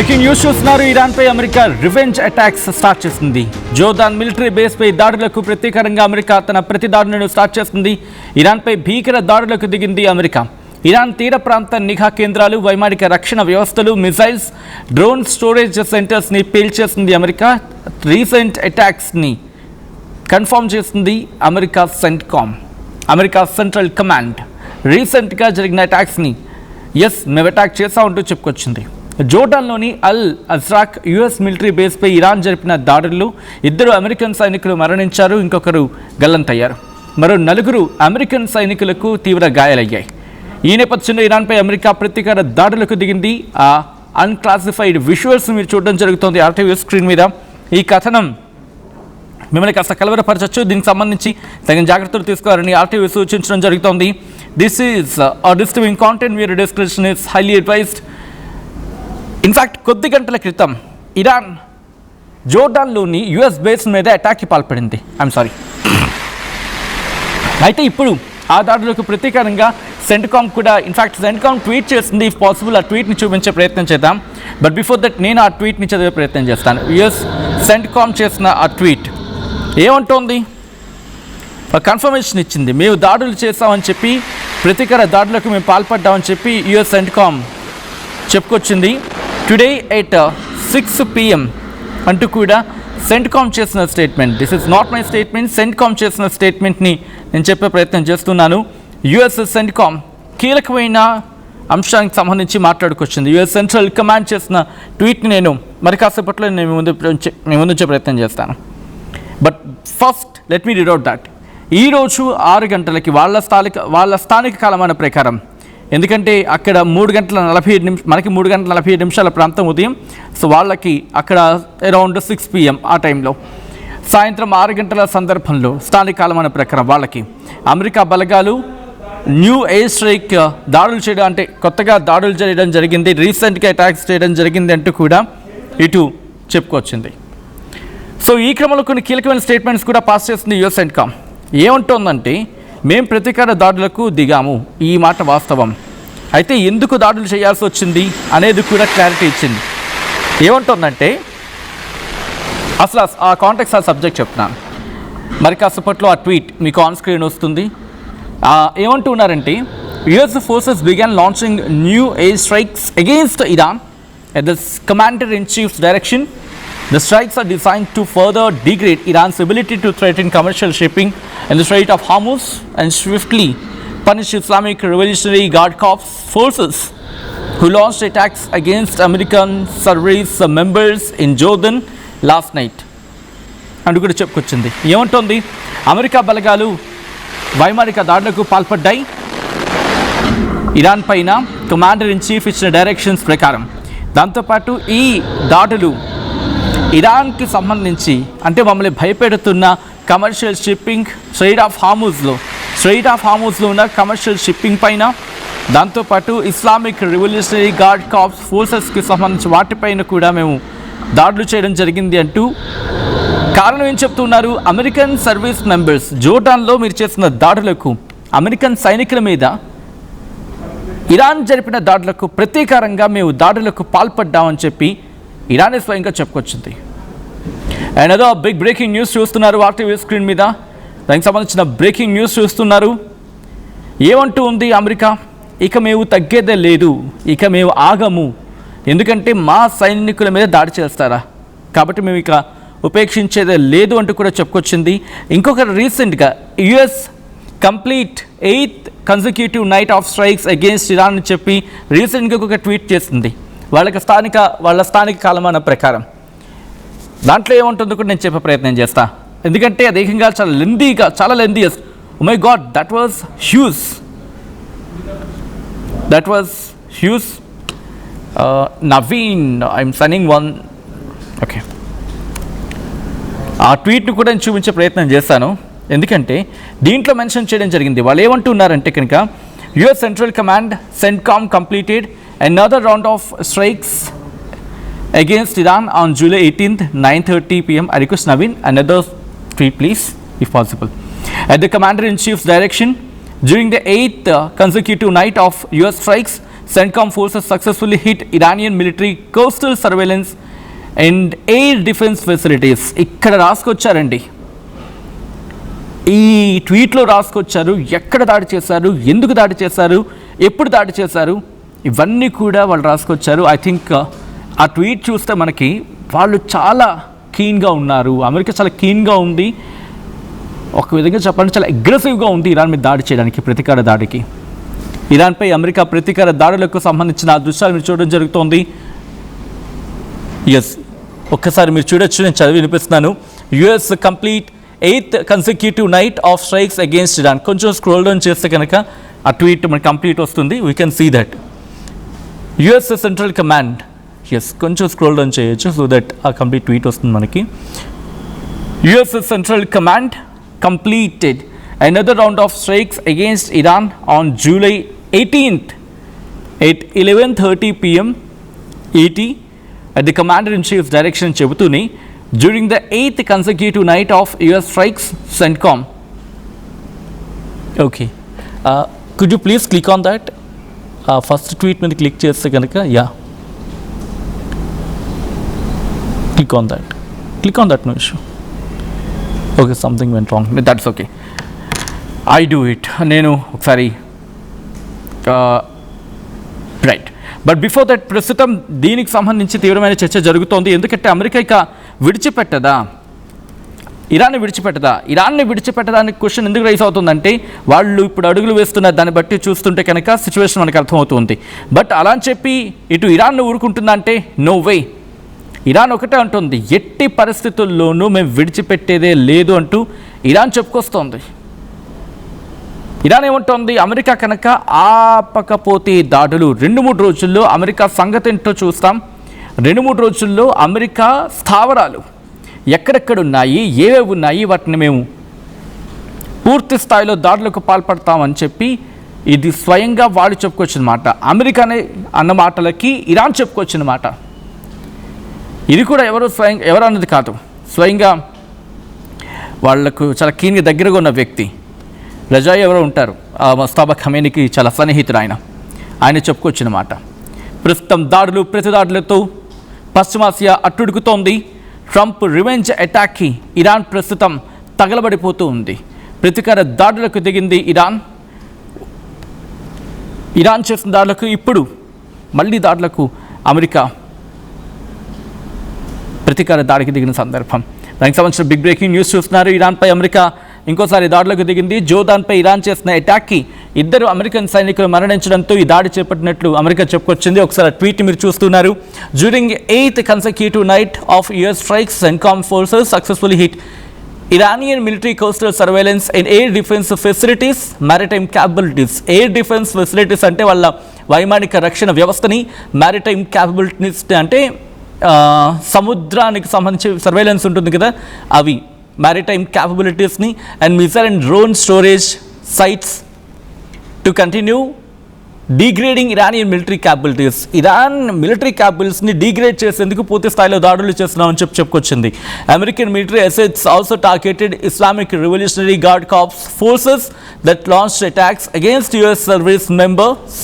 Breaking news చూస్తున్నారు. ఇరాన్పై America revenge attacks start చేస్తుంది. Jordan military బేస్పై దాడులకు ప్రతీకారంగా అమెరికా తన ప్రతి దాడులను స్టార్ట్ చేస్తుంది. ఇరాన్పై భీకర దాడులకు దిగింది అమెరికా. ఇరాన్ తీర ప్రాంత నిఘా కేంద్రాలు, వైమానిక రక్షణ వ్యవస్థలు, మిసైల్స్, డ్రోన్ స్టోరేజ్ సెంటర్స్ని పేల్చేస్తుంది అమెరికా. రీసెంట్ అటాక్స్ని కన్ఫర్మ్ చేస్తుంది America CENTCOM, America central command. రీసెంట్గా జరిగిన అటాక్స్ని మేము అటాక్ చేసామంటూ చెప్పుకొచ్చింది. జోర్డాన్లోని అల్ అజ్రాక్ యుఎస్ మిలిటరీ బేస్పై ఇరాన్ జరిపిన దాడుల్లో 2 అమెరికన్ సైనికులు మరణించారు, ఇంకొకరు గల్లంతయ్యారు. మరో 4 అమెరికన్ సైనికులకు తీవ్ర గాయాలయ్యాయి. ఈ నేపథ్యంలో ఇరాన్పై అమెరికా ప్రతీకార దాడులకు దిగింది. ఆ అన్క్లాసిఫైడ్ విజువల్స్ మీరు చూడడం జరుగుతోంది ఆర్టీవీ స్క్రీన్ మీద. ఈ కథనం మిమ్మల్ని కాస్త కలవరపరచచ్చు. దీనికి సంబంధించి తగిన జాగ్రత్తలు తీసుకోవాలని ఆర్టీవీ సూచించడం జరుగుతోంది. This is disturbing content, viewer discretion is highly advised. In fact కొద్ది గంటల క్రితం ఇరాన్ జోర్డాన్లోని యుఎస్ బేస్ మీద అటాక్కి పాల్పడింది. అయితే ఇప్పుడు ఆ దాడులకు ప్రతీకారంగా సెంట్కామ్ కూడా, ఇన్ఫ్యాక్ట్ సెంట్కామ్ ట్వీట్ చేస్తుంది. ఇఫ్ పాసిబుల్ ఆ ట్వీట్ని చూపించే ప్రయత్నం చేద్దాం. బట్ బిఫోర్ దట్ నేను ఆ ట్వీట్ని చదివే ప్రయత్నం చేస్తాను. యుఎస్ సెంట్కామ్ చేసిన ఆ ట్వీట్ ఏమంటోంది? కన్ఫర్మేషన్ ఇచ్చింది. మేము దాడులు చేస్తామని చెప్పి, ప్రతీకార దాడులకు మేము పాల్పడ్డామని చెప్పి యుఎస్ సెంట్కామ్ చెప్పుకొచ్చింది. టుడే ఎట్ 6 PM అంటూ కూడా సెంట్కామ్ చేసిన statement. This is not my statement, CENTCOM చేసిన స్టేట్మెంట్ని నేను చెప్పే ప్రయత్నం చేస్తున్నాను. యుఎస్ సెంట్కామ్ కీలకమైన అంశానికి సంబంధించి మాట్లాడుకొచ్చింది. యుఎస్ సెంట్రల్ కమాండ్ చేసిన ట్వీట్ని నేను మరి కాసేపట్లో నేను ముందుంచే ప్రయత్నం చేస్తాను. But first let me read out that. ఈరోజు 6 గంటలకి వాళ్ళ స్థానిక కాలమాన ప్రకారం, ఎందుకంటే అక్కడ 3 గంటల 47 నిమిషాలు, మనకి 3 గంటల 47 నిమిషాల ప్రాంతం ఉదయం. సో వాళ్ళకి అక్కడ అరౌండ్ 6 PM ఆ టైంలో, సాయంత్రం 6 గంటల సందర్భంలో స్థానిక కాలమాన ప్రకారం వాళ్ళకి అమెరికా బలగాలు న్యూ ఎయిర్ స్ట్రైక్ దాడులు చేయడం, అంటే కొత్తగా దాడులు చేయడం జరిగింది, రీసెంట్గా అటాక్స్ చేయడం జరిగింది అంటూ కూడా ఇటు చెప్పుకొచ్చింది. సో ఈ క్రమంలో కొన్ని కీలకమైన స్టేట్మెంట్స్ కూడా పాస్ చేస్తుంది యుఎస్ సెంట్కామ్. ఏమంటోందంటే, మేం ప్రతీకార దాడులకు దిగాము, ఈ మాట వాస్తవం. అయితే ఎందుకు దాడులు చేయాల్సి వచ్చింది అనేది కూడా క్లారిటీ ఇచ్చింది. ఏమంటుందంటే, అసలు ఆ కాంటెక్స్ట్, ఆ సబ్జెక్ట్ చెప్తున్నాను. మరి కాసేపట్లో ఆ ట్వీట్ మీకు ఆన్ స్క్రీన్ వస్తుంది. ఏమంటున్నారంటే, US forces began launching new air strikes against Iran at the commander-in-chief's direction. The strikes are designed to further degrade Iran's ability to threaten commercial shipping in the Strait of Hormuz and swiftly punish Islamic Revolutionary Guard Corps forces who launched attacks against American service members in Jordan last night. అంటూ కూడా చెప్పుకొచ్చింది. ఏమంటోంది? America బలగాలు వైమానిక దాడులకు పాల్పడ్డాయి. Iran పైన commander in chief ఇచ్చిన directions ప్రకారం. దాంతోపాటు ఈ దాడులు ఇరాన్కి సంబంధించి, అంటే మమ్మల్ని భయపెడుతున్న కమర్షియల్ షిప్పింగ్ స్ట్రెయిట్ ఆఫ్ హార్మూజ్లో ఉన్న కమర్షియల్ షిప్పింగ్ పైన, దాంతోపాటు ఇస్లామిక్ రివల్యూషనరీ గార్డ్ కార్ప్స్ ఫోర్సెస్కి సంబంధించి వాటిపైన కూడా మేము దాడులు చేయడం జరిగింది అంటూ కారణం ఏం చెప్తున్నారు? అమెరికన్ సర్వీస్ మెంబర్స్ జోర్డాన్లో మీరు చేసిన దాడులకు, అమెరికన్ సైనికుల మీద ఇరాన్ జరిపిన దాడులకు ప్రతీకారంగా మేము దాడులకు పాల్పడ్డామని చెప్పి ఇరానే స్వయంగా చెప్పుకొచ్చింది. అండ్ అదో బిగ్ బ్రేకింగ్ న్యూస్ చూస్తున్నారు ఆర్టీవీ స్క్రీన్ మీద. దానికి సంబంధించిన బ్రేకింగ్ న్యూస్ చూస్తున్నారు. ఏమంటూ ఉంది అమెరికా? ఇక మేము తగ్గేదే లేదు, ఇక మేము ఆగము, ఎందుకంటే మా సైనికుల మీద దాడి చేస్తారా, కాబట్టి మేము ఇక ఉపేక్షించేదే లేదు అంటూ కూడా చెప్పుకొచ్చింది. ఇంకొక రీసెంట్గా US complete 8th consecutive knight of strikes against Iran అని చెప్పి రీసెంట్గా ఒక ట్వీట్ చేసింది వాళ్ళ స్థానిక కాలమాన ప్రకారం. దాంట్లో ఏముంటుందో కూడా నేను చెప్పే ప్రయత్నం చేస్తా, ఎందుకంటే అది ఏకంగా చాలా లెందీయస్. Oh my god, that was huge. Naveen, I'm sending one. Okay, ఆ ట్వీట్ను కూడా నేను చూపించే ప్రయత్నం చేస్తాను, ఎందుకంటే దీంట్లో మెన్షన్ చేయడం జరిగింది. వాళ్ళు ఏమంటున్నారంటే కనుక, US central command CENTCOM completed another round of strikes against Iran on July 18th 9:30 PM. I request Naveen, another tweet please if possible. At the commander-in-chief's direction, during the 8th consecutive night of US strikes, CENTCOM forces successfully hit Iranian military coastal surveillance and air defense facilities. ఇక్కడ రాసుకొచ్చారండి, ఈ ట్వీట్లో రాసుకొచ్చారు ఎక్కడ దాడి చేశారు, ఎందుకు దాడి చేశారు, ఎప్పుడు దాడి చేశారు, ఇవన్నీ కూడా వాళ్ళు రాసుకొచ్చారు. ఐ థింక్ ఆ ట్వీట్ చూస్తే మనకి వాళ్ళు చాలా కీన్గా ఉన్నారు, అమెరికా చాలా కీన్గా ఉంది, ఒక విధంగా చెప్పాలంటే చాలా అగ్రెసివ్గా ఉంది ఇరాన్ మీద దాడి చేయడానికి, ప్రతీకార దాడికి. ఇరాన్పై అమెరికా ప్రతీకార దాడులకు సంబంధించిన ఆ దృశ్యాలు మీరు చూడడం జరుగుతోంది. ఎస్, ఒక్కసారి మీరు చూడొచ్చు, నేను చదివి వినిపిస్తున్నాను. US complete 8th consecutive night of strikes against Iran. కొంచెం స్క్రోల్ డౌన్ చేస్తే కనుక ఆ ట్వీట్ మనకి కంప్లీట్ వస్తుంది. We can see that US central command, yes కొంచెం స్క్రోల్ డౌన్ చేయొచ్చు సో దట్ ఆ కంప్లీట్ ట్వీట్ వస్తుంది మనకి. US central command completed another round of strikes against Iran on July 18th at 11:30 p.m. ET at the Commander-in-Chief's direction చెబుతూనే during the 8th consecutive night of US strikes, CENTCOM. Okay, could you please click on that? First tweet మీద click చేస్తే కనుక click on that, no issue. Okay, something went wrong, that's okay, I do it. నేను ఒకసారి right, but before that ప్రస్తుతం దీనికి సంబంధించి తీవ్రమైన చర్చ జరుగుతోంది. ఎందుకంటే అమెరికా ఇక విడిచిపెట్టదా, ఇరాన్ని విడిచిపెట్టదా అనే క్వశ్చన్ ఎందుకు రైజ్ అవుతుందంటే, వాళ్ళు ఇప్పుడు అడుగులు వేస్తున్న దాన్ని బట్టి చూస్తుంటే కనుక సిచ్యువేషన్ మనకు అర్థమవుతుంది. బట్ అలా అని చెప్పి ఇటు ఇరాన్ను ఊరుకుంటుందా అంటే నో వే. ఇరాన్ ఒకటే అంటుంది, ఎట్టి పరిస్థితుల్లోనూ మేము విడిచిపెట్టేదే లేదు అంటూ ఇరాన్ చెప్పుకొస్తోంది. ఇరాన్ ఏమంటోంది, అమెరికా కనుక ఆపకపోతే దాడులు 2-3 రోజుల్లో అమెరికా సంగతి ఏంటో చూస్తాం, 2-3 రోజుల్లో అమెరికా స్థావరాలు ఎక్కడెక్కడున్నాయి, ఏవేవి ఉన్నాయి, వాటిని మేము పూర్తి స్థాయిలో దాడులకు పాల్పడతామని చెప్పి ఇది స్వయంగా వాళ్ళు చెప్పుకొచ్చిన మాట. అమెరికానే అన్న మాటలకి ఇరాన్ చెప్పుకొచ్చిన మాట. ఇది కూడా ఎవరు అన్నది కాదు, స్వయంగా వాళ్లకు చాలా కీన్గా దగ్గరగా ఉన్న వ్యక్తి రజాయి ఎవరో ఉంటారు, ముస్తఫా ఖమేనీకి చాలా సన్నిహితుడు, ఆయన చెప్పుకొచ్చిన మాట. ప్రస్తుతం దాడులు ప్రతిదాడులతో పశ్చిమాసియా అట్టుడుకుతోంది. ట్రంప్ రివెంజ్ అటాక్కి ఇరాన్ ప్రస్తుతం తగలబడిపోతూ ఉంది. ప్రతీకార దాడులకు దిగింది ఇరాన్ చేసిన దాడులకు ఇప్పుడు మళ్ళీ దాడులకు అమెరికా ప్రతీకార దాడికి దిగిన సందర్భం. దానికి సంబంధించిన బిగ్ బ్రేకింగ్ న్యూస్ చూస్తున్నారు. ఇరాన్పై అమెరికా ఇంకోసారి దాడులకు దిగింది. జోర్దాన్పై ఇరాన్ చేసిన అటాక్కి 2 అమెరికన్ సైనికులు మరణించడంతో ఈ దాడి చేపట్టినట్లు అమెరికా చెప్పుకొచ్చింది. ఒకసారి ట్వీట్ మీరు చూస్తున్నారు. During 8th consecutive night of US strikes, CENTCOM forces successfully hit Iranian military coastal surveillance and air defense facilities, maritime capabilities. Air defense facilities అంటే వాళ్ళ వైమానిక రక్షణ వ్యవస్థని, maritime capabilities అంటే సముద్రానికి సంబంధించి సర్వేలెన్స్ ఉంటుంది కదా, అవి maritime capabilitiesని, and missile and drone storage sites to continue degrading Iranian military capabilities. Iran military క్యాపబిలిటీస్ని డిగ్రేడ్ చేసేందుకు పూర్తి స్థాయిలో దాడులు చేస్తున్నామని చెప్పుకొచ్చింది. American military assets also targeted Islamic revolutionary guard corps forces that launched attacks against US service members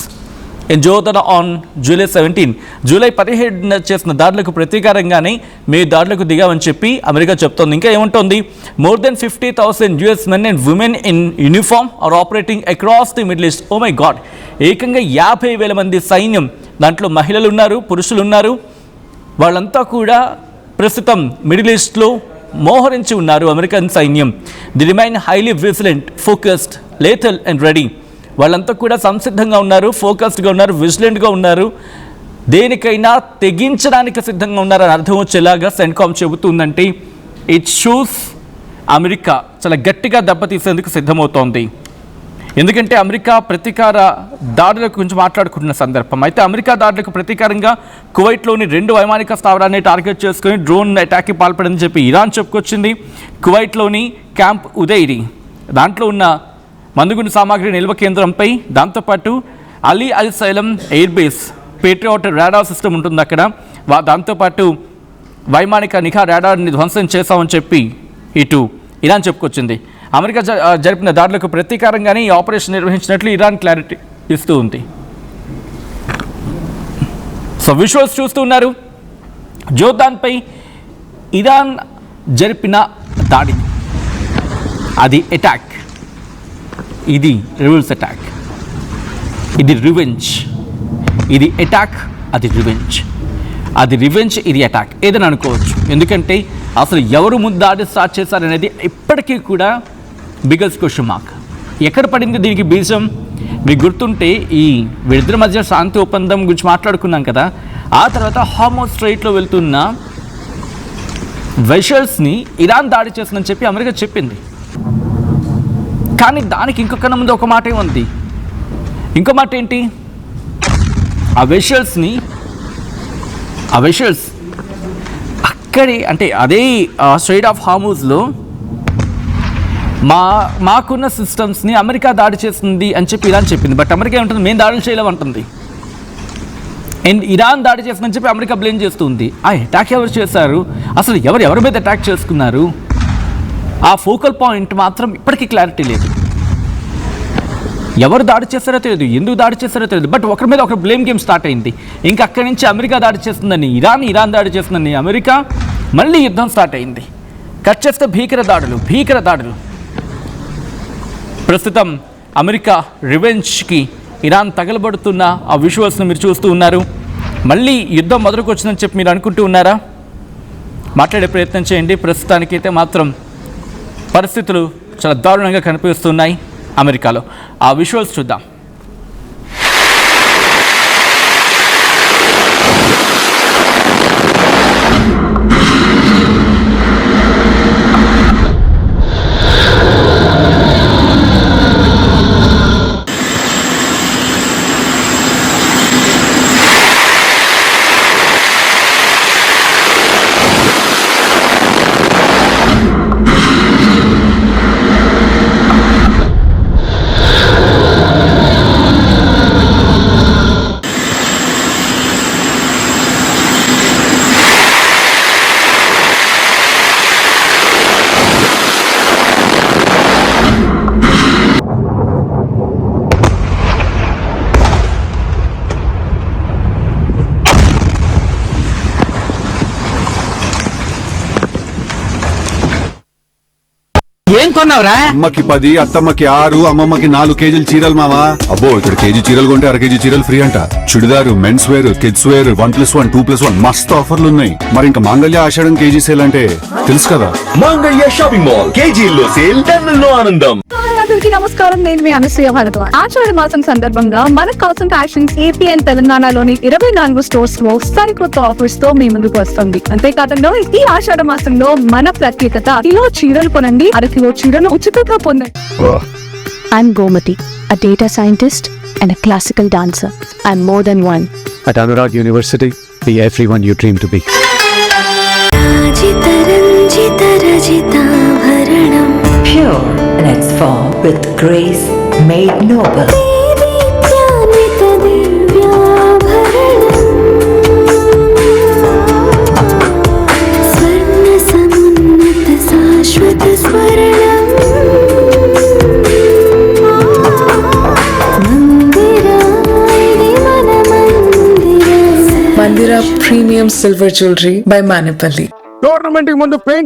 in Jordan on July 17. July 17న చేసిన దాడులకు ప్రతీకారంగానే మేము దాడులకు దిగామని చెప్పి అమెరికా చెప్తోంది. ఇంకా ఏమంటోంది, more than 50,000 US men and women in uniform are operating across the Middle East. Oh my God, ఏకంగా 50,000 మంది సైన్యం, దాంట్లో మహిళలు ఉన్నారు, పురుషులు ఉన్నారు, వాళ్ళంతా కూడా ప్రస్తుతం మిడిల్ ఈస్ట్లో మోహరించి ఉన్నారు అమెరికన్ సైన్యం. They remain highly vigilant, focused, lethal and ready. వాళ్ళంతా కూడా సంసిద్ధంగా ఉన్నారు, ఫోకస్డ్గా ఉన్నారు, విజిలెంట్గా ఉన్నారు, దేనికైనా తెగించడానికి సిద్ధంగా ఉన్నారని అర్థం వచ్చేలాగా CENTCOM చెబుతుందంటే ఇట్ షూస్ అమెరికా చాలా గట్టిగా దెబ్బతీసేందుకు సిద్ధమవుతోంది. ఎందుకంటే అమెరికా ప్రతీకార దాడుల గురించి మాట్లాడుకుంటున్న సందర్భం. అయితే అమెరికా దాడులకు ప్రతీకారంగా కువైట్లోని 2 వైమానిక స్థావరాన్ని టార్గెట్ చేసుకుని డ్రోన్ అటాక్కి పాల్పడని చెప్పి ఇరాన్ చెప్పుకొచ్చింది. కువైట్లోని క్యాంప్ ఉదైరి, దాంట్లో ఉన్న మందుగుండు సామాగ్రి నిల్వ కేంద్రంపై, దాంతోపాటు Ali Al Salem air base Patriot radar system ఉంటుంది అక్కడ, దాంతోపాటు వైమానిక నిఘా రాడార్ని ధ్వంసం చేశామని చెప్పి ఇటు ఇరాన్ చెప్పుకొచ్చింది. అమెరికా జరిపిన దాడులకు ప్రతీకారంగానే ఈ ఆపరేషన్ నిర్వహించినట్లు ఇరాన్ క్లారిటీ ఇస్తూ ఉంది. సో విజువల్స్ చూస్తున్నారు. జోర్దాన్పై ఇరాన్ జరిపిన దాడి, అది అటాక్, ఇది రివర్స్ అటాక్, ఇది రివెంజ్, ఇది అటాక్, అది రివెంజ్, అది రివెంజ్, ఇది అటాక్, ఏదని అనుకోవచ్చు. ఎందుకంటే అసలు ఎవరు ముందు దాడి స్టార్ట్ చేశారనేది ఇప్పటికీ కూడా బిగ్గెస్ట్ క్వశ్చన్ మార్క్. ఎక్కడ పడింది దీనికి బీజం? మీకు గుర్తుంటే ఈ వీరిద్దరి మధ్య శాంతి ఒప్పందం గురించి మాట్లాడుకున్నాం కదా. ఆ తర్వాత హార్మోజ్ స్ట్రైట్లో వెళ్తున్న వెషల్స్ని ఇరాన్ దాడి చేస్తుందని చెప్పి అమెరికా చెప్పింది. కానీ దానికి ఇంకొక ముందు ఒక మాట ఏముంది, ఇంకో మాట ఏంటి, ఆ వెషల్స్ అక్కడే, అంటే అదే స్ట్రైట్ ఆఫ్ హార్మోజ్లో మాకున్న సిస్టమ్స్ని అమెరికా దాడి చేస్తుంది అని చెప్పి ఇరాన్ చెప్పింది. బట్ అమెరికా ఏమంటుంది, మేము దాడులు చేయలేమంటుంది. అండ్ ఇరాన్ దాడి చేస్తుందని చెప్పి అమెరికా బ్లేమ్ చేస్తుంది. ఆ అటాక్ ఎవరు చేశారు, అసలు ఎవరి మీద అటాక్ చేసుకున్నారు, ఆ ఫోకల్ పాయింట్ మాత్రం ఇప్పటికీ క్లారిటీ లేదు. ఎవరు దాడి చేస్తారో తెలియదు, ఎందుకు దాడి చేస్తారో తెలియదు. బట్ ఒకరి మీద ఒకరు బ్లేమ్ గేమ్ స్టార్ట్ అయింది. ఇంకా అక్కడి నుంచి అమెరికా దాడి చేస్తుందని ఇరాన్ దాడి చేస్తుందని అమెరికా, మళ్ళీ యుద్ధం స్టార్ట్ అయింది. కట్ చేస్తే భీకర దాడులు. ప్రస్తుతం అమెరికా రివెంజ్కి ఇరాన్ తగలబడుతున్న ఆ విజువల్స్ను మీరు చూస్తూ ఉన్నారు. మళ్ళీ యుద్ధం మొదలుకు వచ్చిందని చెప్పి మీరు అనుకుంటూ ఉన్నారా? మాట్లాడే ప్రయత్నం చేయండి. ప్రస్తుతానికైతే మాత్రం పరిస్థితులు చాలా దారుణంగా కనిపిస్తున్నాయి అమెరికాలో. ఆ విజువల్స్ చూద్దాం. ఏం కొన్నావురా? అమ్మకి 10, అత్తమ్మకి 6, అమ్మమ్మకి 4 కేజీలు చీరలు మావా. అబ్బో, ఇక్కడ కేజీ చీరలు కొంటే అర కేజీ చీరలు ఫ్రీ అంట. Churidar, men's wear, kids wear 1+1, 2+1 మస్తు ఆఫర్లు ఉన్నాయి. మరి ఇంకా మాంగళ్య ఆషాఢం కేజీ సేల్ అంటే తెలుసు కదా. మాంగళ్య షాపింగ్ మాల్ కేజీల్లో సేల్, టన్నుల్లో ఆనందం. అందరికీ నమస్కారం, నేను మీ అనసూయ భరద్వాజ్. ఆషాఢ మాసం సందర్భంగా మన కాసం ఫ్యాషన్స్ ఏపీ అండ్ తెలంగాణలోని 24 స్టోర్స్ లో సరికొత్త ఆఫర్స్ తో మీ ముందుకు వస్తుంది. అంతేకాదంలో ఈ ఆషాఢ మాసంలో మన ప్రత్యేకత, కిలో చీరలు కొనండి, అర కిలో చీరలు ఉచితంగా పొందండి. I'm Gomati, a data scientist and a classical dancer. I'm more than one. At Anurag University, be everyone you dream to be. Pure in its form with grace made noble. Mandira Premium Silver Jewelry by Manipali. Tournament కి ముందు paint